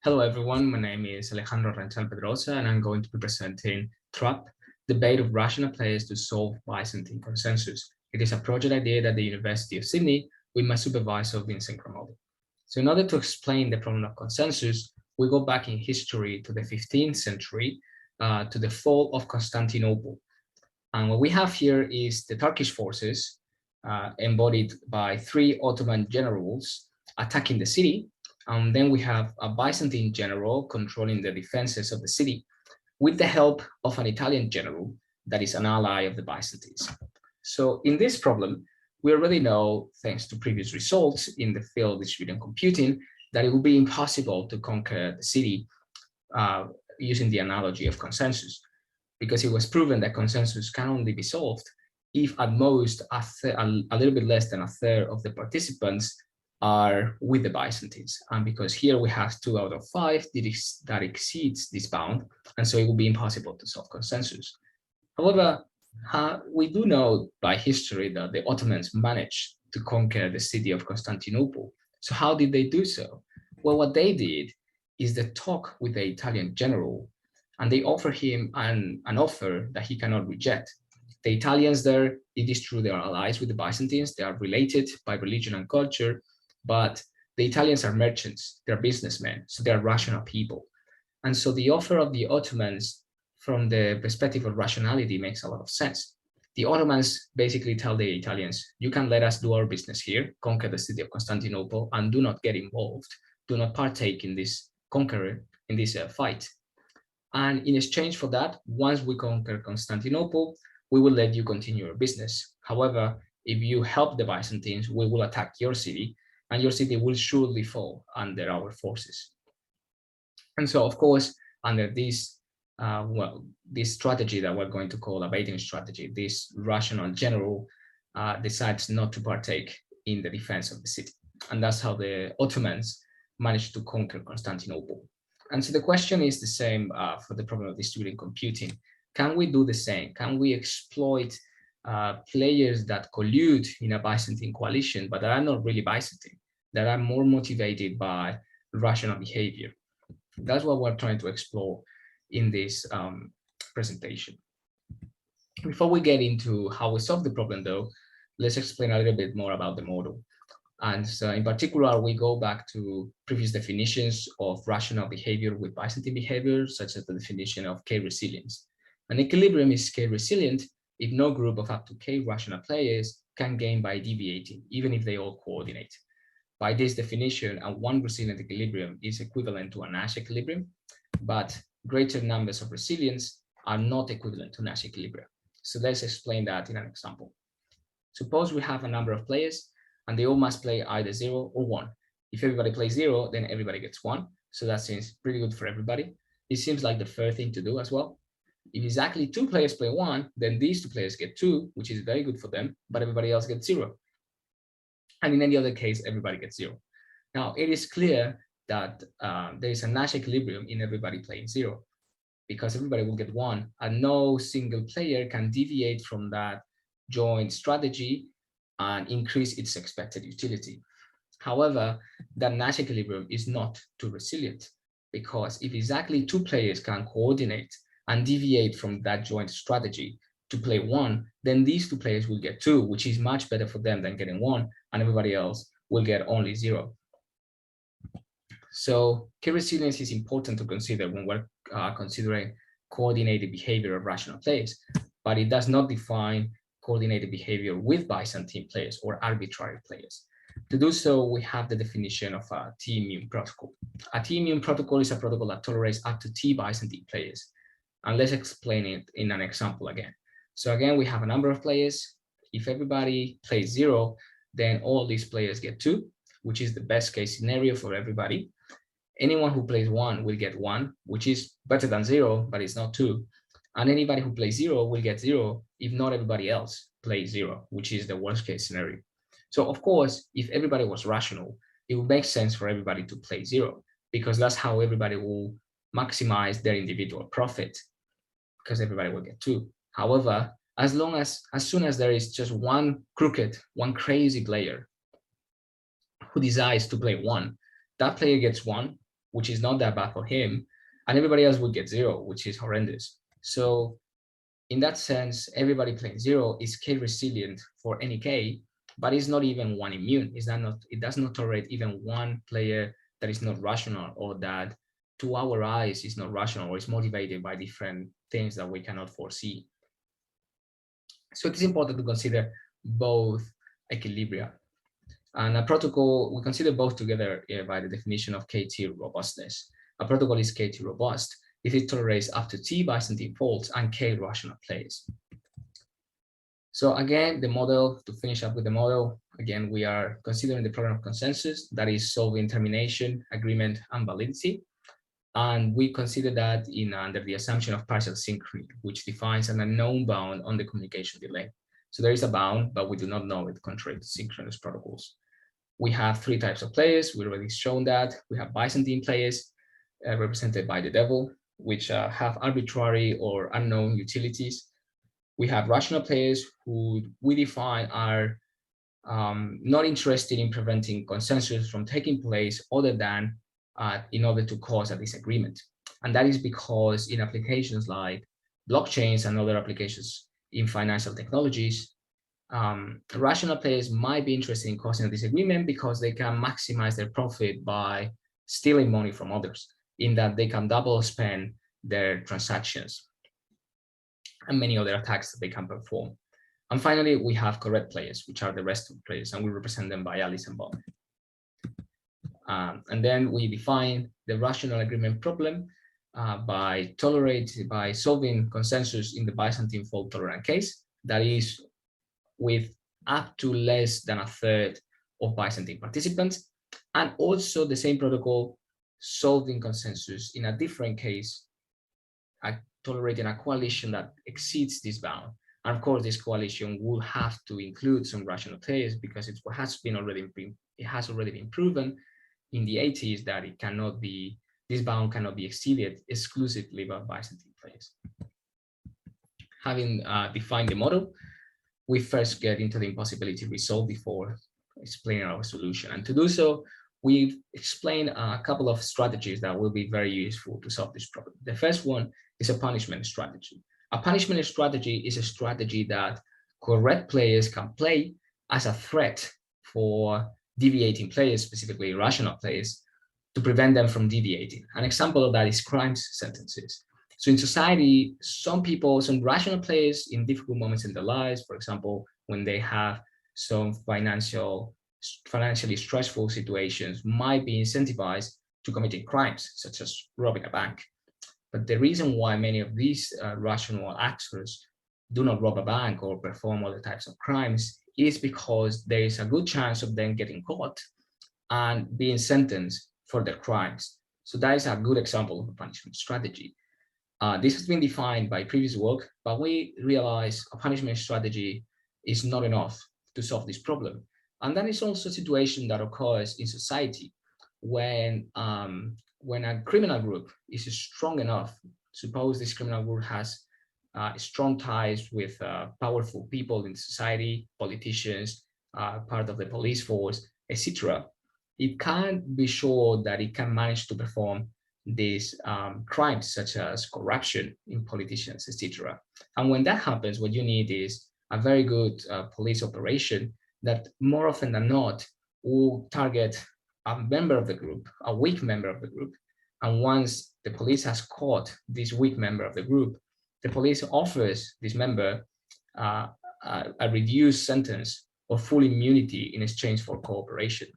Hello everyone, my name is Alejandro Ranchal-Pedrosa and I'm going to be presenting TRAP, Debate of Rational Players to Solve Byzantine Consensus. It is a project I did at the University of Sydney with my supervisor Vincent Gramoli. So in order to explain the problem of consensus, we go back in history to the 15th century, to the fall of Constantinople. And what we have here is the Turkish forces embodied by 3 Ottoman generals attacking the city. And then we have a Byzantine general controlling the defenses of the city with the help of an Italian general that is an ally of the Byzantines. So in this problem, we already know, thanks to previous results in the field of distributed computing, that it will be impossible to conquer the city using the analogy of consensus, because it was proven that consensus can only be solved if at most a little bit less than a third of the participants are with the Byzantines. And because here we have 2 out of 5 that exceeds this bound, and so it will be impossible to solve consensus. However, we do know by history that the Ottomans managed to conquer the city of Constantinople. So how did they do so? Well, what they did is they talk with the Italian general and they offer him an offer that he cannot reject. The Italians there, it is true, they are allies with the Byzantines, they are related by religion and culture, but the Italians are merchants, they're businessmen, so they're rational people. And so the offer of the Ottomans from the perspective of rationality makes a lot of sense. The Ottomans basically tell the Italians, you can let us do our business here, conquer the city of Constantinople, and do not get involved, do not partake in this fight. And in exchange for that, once we conquer Constantinople, we will let you continue your business. However, if you help the Byzantines, we will attack your city, and your city will surely fall under our forces. And so, of course, under this strategy that we're going to call a baiting strategy, this rational general decides not to partake in the defense of the city. And that's how the Ottomans managed to conquer Constantinople. And so the question is the same for the problem of distributed computing. Can we do the same? Can we exploit players that collude in a Byzantine coalition, but that are not really Byzantine, that are more motivated by rational behavior? That's what we're trying to explore in this presentation. Before we get into how we solve the problem, though, let's explain a little bit more about the model. And so in particular, we go back to previous definitions of rational behavior with Byzantine behavior, such as the definition of K-resilience. An equilibrium is K-resilient if no group of up to K rational players can gain by deviating, even if they all coordinate. By this definition, a one resilient equilibrium is equivalent to a Nash equilibrium, but greater numbers of resilience are not equivalent to Nash equilibrium. So let's explain that in an example. Suppose we have a number of players and they all must play either 0 or 1. If everybody plays 0, then everybody gets 1. So that seems pretty good for everybody. It seems like the fair thing to do as well. If exactly 2 players play 1, then these 2 players get 2, which is very good for them, but everybody else gets 0. And in any other case, everybody gets 0. Now, it is clear that there is a Nash equilibrium in everybody playing 0, because everybody will get 1, and no single player can deviate from that joint strategy and increase its expected utility. However, the Nash equilibrium is not too resilient, because if exactly 2 players can coordinate and deviate from that joint strategy to play 1, then these 2 players will get 2, which is much better for them than getting 1, and everybody else will get only 0. So K-resilience is important to consider when we're considering coordinated behavior of rational players, but it does not define coordinated behavior with Byzantine players or arbitrary players. To do so, we have the definition of a T-immune protocol. A T-immune protocol is a protocol that tolerates up to T Byzantine players. And let's explain it in an example again. So again, we have a number of players. If everybody plays 0, then all these players get 2, which is the best case scenario for everybody. Anyone who plays 1 will get 1, which is better than 0, but it's not 2. And anybody who plays 0 will get 0 if not everybody else plays 0, which is the worst case scenario. So of course, if everybody was rational, it would make sense for everybody to play 0, because that's how everybody will maximize their individual profit, because everybody will get 2. However, as soon as there is just one crazy player who decides to play 1, that player gets 1, which is not that bad for him, and everybody else would get 0, which is horrendous. So in that sense, everybody playing 0 is K resilient for any K, but it's not even one immune. It does not tolerate even one player that is not rational, or that to our eyes is not rational, or is motivated by different things that we cannot foresee. So it is important to consider both equilibria. And a protocol, we consider both together by the definition of KT robustness. A protocol is KT robust if it tolerates up to T Byzantine faults and K rational plays. So again, the model, to finish up with the model, again, we are considering the problem of consensus, that is solving termination, agreement, and validity. And we consider that under the assumption of partial synchrony, which defines an unknown bound on the communication delay. So there is a bound, but we do not know it, contrary to synchronous protocols. We have 3 types of players. We already shown that. We have Byzantine players, represented by the devil, which have arbitrary or unknown utilities. We have rational players who we define are not interested in preventing consensus from taking place other than in order to cause a disagreement. And that is because in applications like blockchains and other applications in financial technologies, rational players might be interested in causing a disagreement because they can maximize their profit by stealing money from others, in that they can double spend their transactions and many other attacks that they can perform. And finally, we have correct players, which are the rest of the players, and we represent them by Alice and Bob. And then we define the rational agreement problem by solving consensus in the Byzantine fault tolerant case, that is with up to less than a third of Byzantine participants, and also the same protocol solving consensus in a different case, tolerating a coalition that exceeds this bound. And of course, this coalition will have to include some rational players, because it has already been proven in the 80s that this bound cannot be exceeded exclusively by Byzantine players. Having defined the model, we first get into the impossibility result before explaining our solution. And to do so, we've explained a couple of strategies that will be very useful to solve this problem. The first one is a punishment strategy. A punishment strategy is a strategy that correct players can play as a threat for deviating players, specifically irrational players, to prevent them from deviating. An example of that is crimes sentences. So in society, some rational players in difficult moments in their lives, for example, when they have some financially stressful situations, might be incentivized to committing crimes, such as robbing a bank. But the reason why many of these rational actors do not rob a bank or perform other types of crimes is because there is a good chance of them getting caught and being sentenced for their crimes. So that is a good example of a punishment strategy. This has been defined by previous work, but we realize a punishment strategy is not enough to solve this problem. And that is also a situation that occurs in society when a criminal group is strong enough. Suppose this criminal group has strong ties with powerful people in society, politicians, part of the police force, etc. It can be sure that it can manage to perform these crimes such as corruption in politicians, etc. And when that happens, what you need is a very good police operation that more often than not will target a member of the group, a weak member of the group. And once the police has caught this weak member of the group, the police offers this member a reduced sentence or full immunity in exchange for cooperation.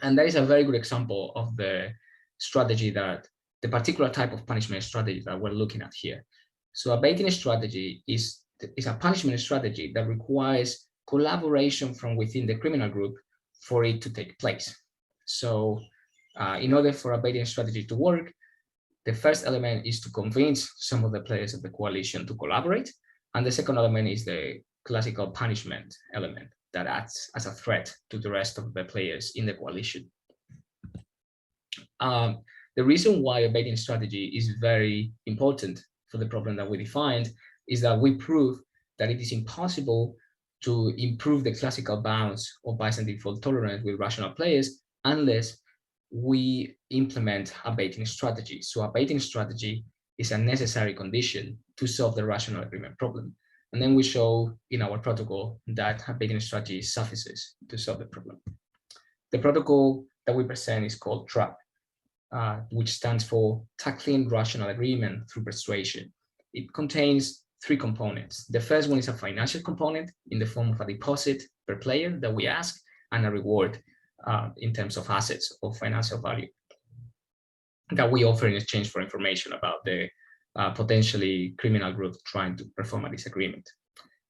And that is a very good example of the particular type of punishment strategy that we're looking at here. So a baiting strategy is a punishment strategy that requires collaboration from within the criminal group for it to take place. So in order for a baiting strategy to work, the first element is to convince some of the players of the coalition to collaborate. And the second element is the classical punishment element that acts as a threat to the rest of the players in the coalition. The reason why a baiting strategy is very important for the problem that we defined is that we prove that it is impossible to improve the classical bounds of Byzantine fault tolerance with rational players unless we implement a baiting strategy. So a baiting strategy is a necessary condition to solve the rational agreement problem. And then we show in our protocol that a baiting strategy suffices to solve the problem. The protocol that we present is called TRAP, which stands for Tackling Rational Agreement Through Persuasion. It contains three components. The first one is a financial component in the form of a deposit per player that we ask, and a reward in terms of assets or financial value that we offer in exchange for information about the potentially criminal group trying to perform a disagreement.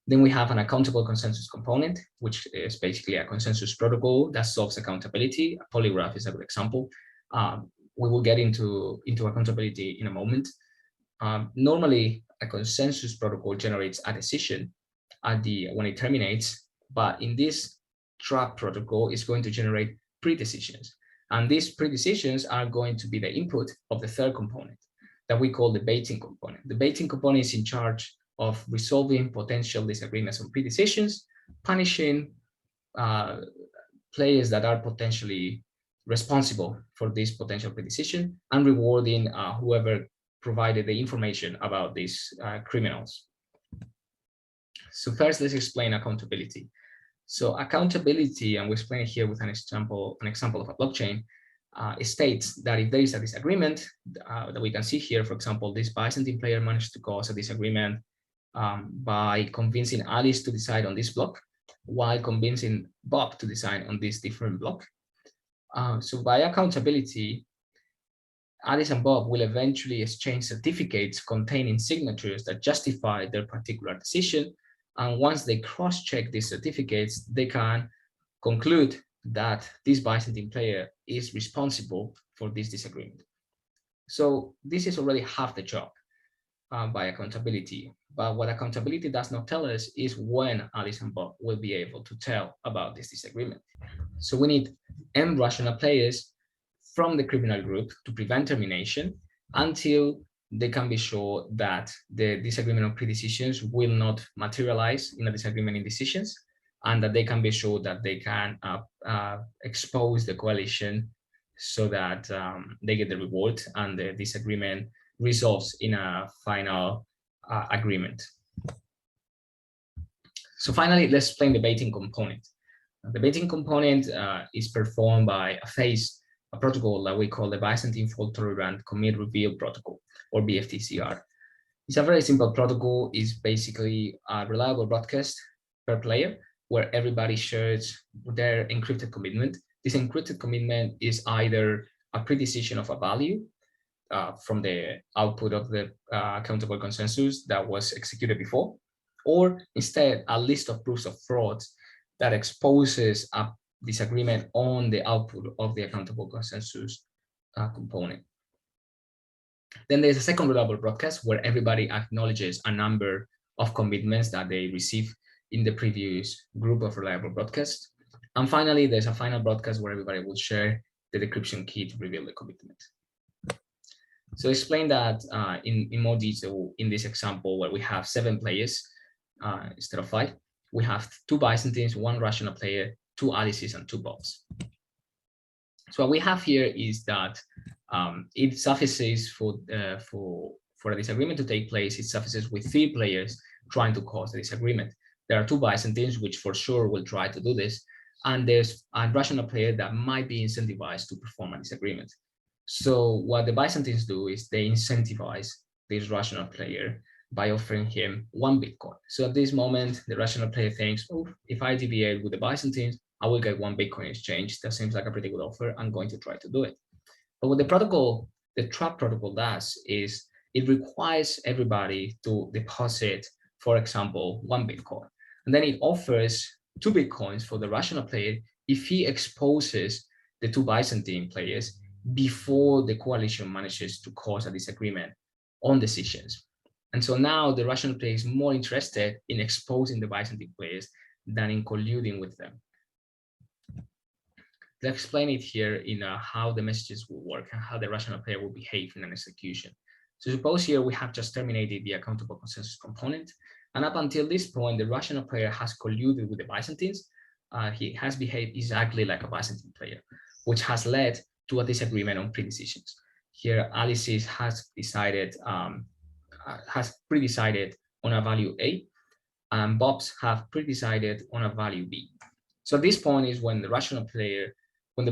Then we have an accountable consensus component, which is basically a consensus protocol that solves accountability. A polygraph is a good example. We will get into accountability in a moment. Normally, a consensus protocol generates a decision when it terminates, but in this TRAP protocol, it's going to generate pre-decisions. And these pre-decisions are going to be the input of the third component that we call the baiting component. The baiting component is in charge of resolving potential disagreements on pre-decisions, punishing players that are potentially responsible for this potential pre-decision, and rewarding whoever provided the information about these criminals. So first, let's explain accountability. So accountability, and we explain it here with an example of a blockchain, states that if there is a disagreement that we can see here, for example, this Byzantine player managed to cause a disagreement by convincing Alice to decide on this block, while convincing Bob to decide on this different block. So by accountability, Alice and Bob will eventually exchange certificates containing signatures that justify their particular decision. And once they cross-check these certificates, they can conclude that this Byzantine player is responsible for this disagreement. So this is already half the job by accountability. But what accountability does not tell us is when Alice and Bob will be able to tell about this disagreement. So we need M rational players from the criminal group to prevent termination until they can be sure that the disagreement on pre-decisions will not materialize in a disagreement in decisions, and that they can be sure that they can expose the coalition so that they get the reward and the disagreement resolves in a final agreement. So finally, let's explain the baiting component. The baiting component is performed by a protocol that we call the Byzantine Fault Tolerant Commit Reveal Protocol, or BFTCR. It's a very simple protocol. It's basically a reliable broadcast per player where everybody shares their encrypted commitment. This encrypted commitment is either a pre-decision of a value from the output of the accountable consensus that was executed before, or instead a list of proofs of fraud that exposes a disagreement on the output of the accountable consensus component. Then there's a second reliable broadcast where everybody acknowledges a number of commitments that they received in the previous group of reliable broadcasts. And finally, there's a final broadcast where everybody will share the decryption key to reveal the commitment. So explain that in more detail in this example where we have 7 players instead of 5. We have 2 Byzantines, 1 rational player, 2 Alices, and 2 Bobs. So what we have here is that it suffices for a disagreement to take place. It suffices with 3 players trying to cause a disagreement. There are 2 Byzantines, which for sure will try to do this, and there's a rational player that might be incentivized to perform a disagreement. So what the Byzantines do is they incentivize this rational player by offering him 1 Bitcoin. So at this moment, the rational player thinks, oh, if I deviate with the Byzantines, I will get 1 Bitcoin exchange. That seems like a pretty good offer. I'm going to try to do it. But what the TRAP protocol does is it requires everybody to deposit, for example, 1 Bitcoin. And then it offers 2 Bitcoins for the rational player if he exposes the 2 Byzantine players before the coalition manages to cause a disagreement on decisions. And so now the rational player is more interested in exposing the Byzantine players than in colluding with them. Let's explain it here in how the messages will work and how the rational player will behave in an execution. So suppose here we have just terminated the accountable consensus component. And up until this point, the rational player has colluded with the Byzantines. He has behaved exactly like a Byzantine player, which has led to a disagreement on pre-decisions. Here, Alice's has pre-decided on a value A, and Bob's have pre-decided on a value B. So this point is when the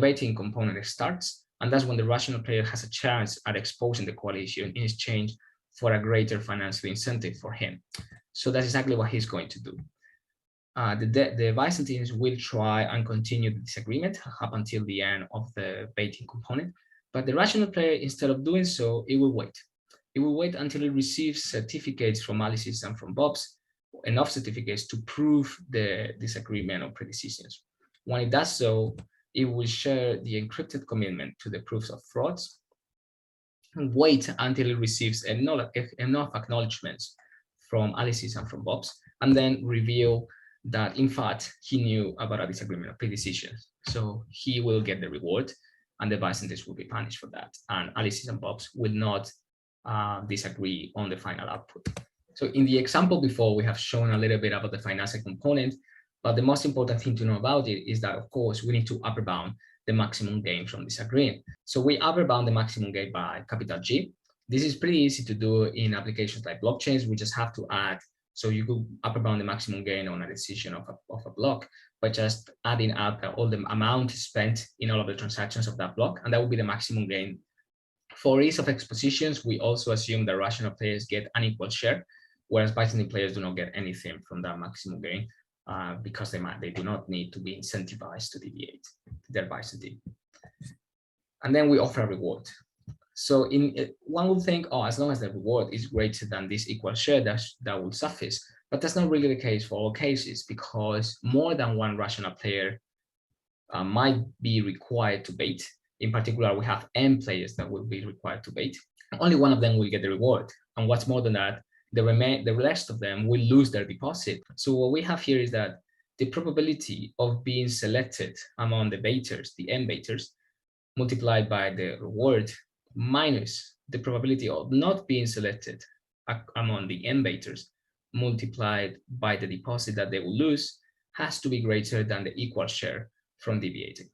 betting component starts, and that's when the rational player has a chance at exposing the coalition in exchange for a greater financial incentive for him. So that's exactly what he's going to do. The Byzantines will try and continue the disagreement up until the end of the betting component, but the rational player, instead of doing so, it will wait. It will wait until it receives certificates from Alice's and from Bob's, enough certificates to prove the disagreement or pre-decisions. When it does so, it will share the encrypted commitment to the proofs of frauds and wait until it receives enough acknowledgements from Alice's and from Bob's, and then reveal that in fact he knew about a disagreement of pre-decisions. So he will get the reward, and the Byzantines will be punished for that. And Alice's and Bob's will not disagree on the final output. So in the example before, we have shown a little bit about the financial component, but the most important thing to know about it is that, of course, we need to upper bound the maximum gain from disagreeing. So we upper bound the maximum gain by capital G. This is pretty easy to do in applications like blockchains. We just have to add, so you could upper bound the maximum gain on a decision of a block by just adding up all the amount spent in all of the transactions of that block, and that would be the maximum gain. For ease of expositions, we also assume that rational players get an equal share, whereas Byzantine players do not get anything from that maximum gain because they do not need to be incentivized to deviate their Byzantine. And then we offer a reward. So one would think, oh, as long as the reward is greater than this equal share, that will suffice. But that's not really the case for all cases, because more than one rational player might be required to bait. In particular, we have n players that will be required to bait. Only one of them will get the reward. And what's more than that, the rest of them will lose their deposit. So what we have here is that the probability of being selected among the baiters, the n baiters, multiplied by the reward minus the probability of not being selected among the n baiters, multiplied by the deposit that they will lose, has to be greater than the equal share from deviating.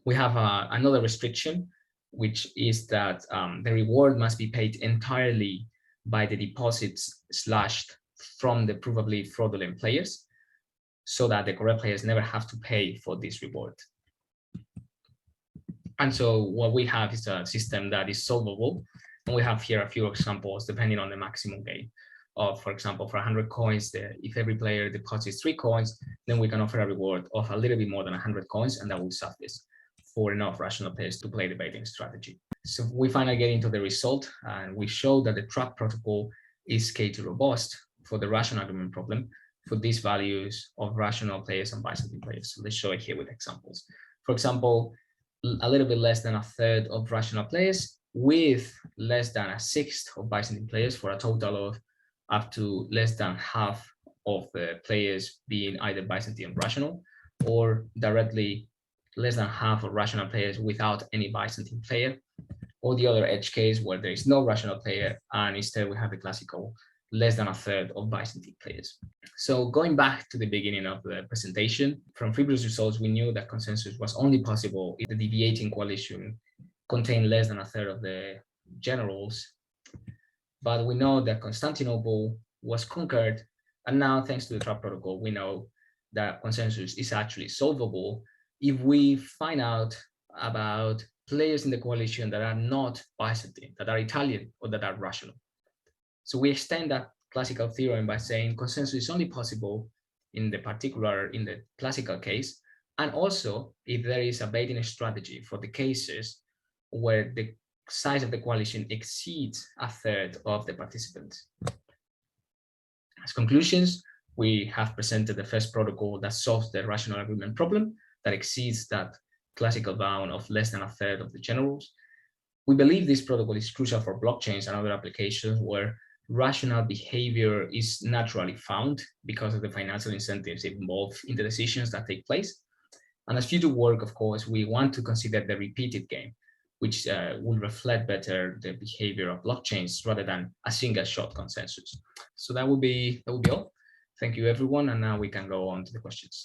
We have another restriction, which is that the reward must be paid entirely by the deposits slashed from the provably fraudulent players, so that the correct players never have to pay for this reward. And so what we have is a system that is solvable. And we have here a few examples depending on the maximum gain. For example, for 100 coins, if every player deposits 3 coins, then we can offer a reward of a little bit more than 100 coins, and that will suffice for enough rational players to play the baiting strategy. So we finally get into the result, and we show that the trap protocol is K2 robust for the rational agreement problem for these values of rational players and Byzantine players. So let's show it here with examples. For example, a little bit less than a third of rational players with less than a sixth of Byzantine players, for a total of up to less than half of the players being either Byzantine or rational, or directly less than half of rational players without any Byzantine player, or the other edge case where there is no rational player and instead we have the classical less than a third of Byzantine players. So going back to the beginning of the presentation, from previous results, we knew that consensus was only possible if the deviating coalition contained less than a third of the generals. But we know that Constantinople was conquered, and now thanks to the trap protocol, we know that consensus is actually solvable if we find out about players in the coalition that are not Byzantine, that are Italian, or that are rational. So we extend that classical theorem by saying consensus is only possible in the classical case, and also if there is a baiting strategy for the cases where the size of the coalition exceeds a third of the participants. As conclusions, we have presented the first protocol that solves the rational agreement problem that exceeds that classical bound of less than a third of the generals. We believe this protocol is crucial for blockchains and other applications where rational behavior is naturally found because of the financial incentives involved in the decisions that take place. And as future work, of course, we want to consider the repeated game, which will reflect better the behavior of blockchains rather than a single shot consensus. So that would be all. Thank you, everyone. And now we can go on to the questions.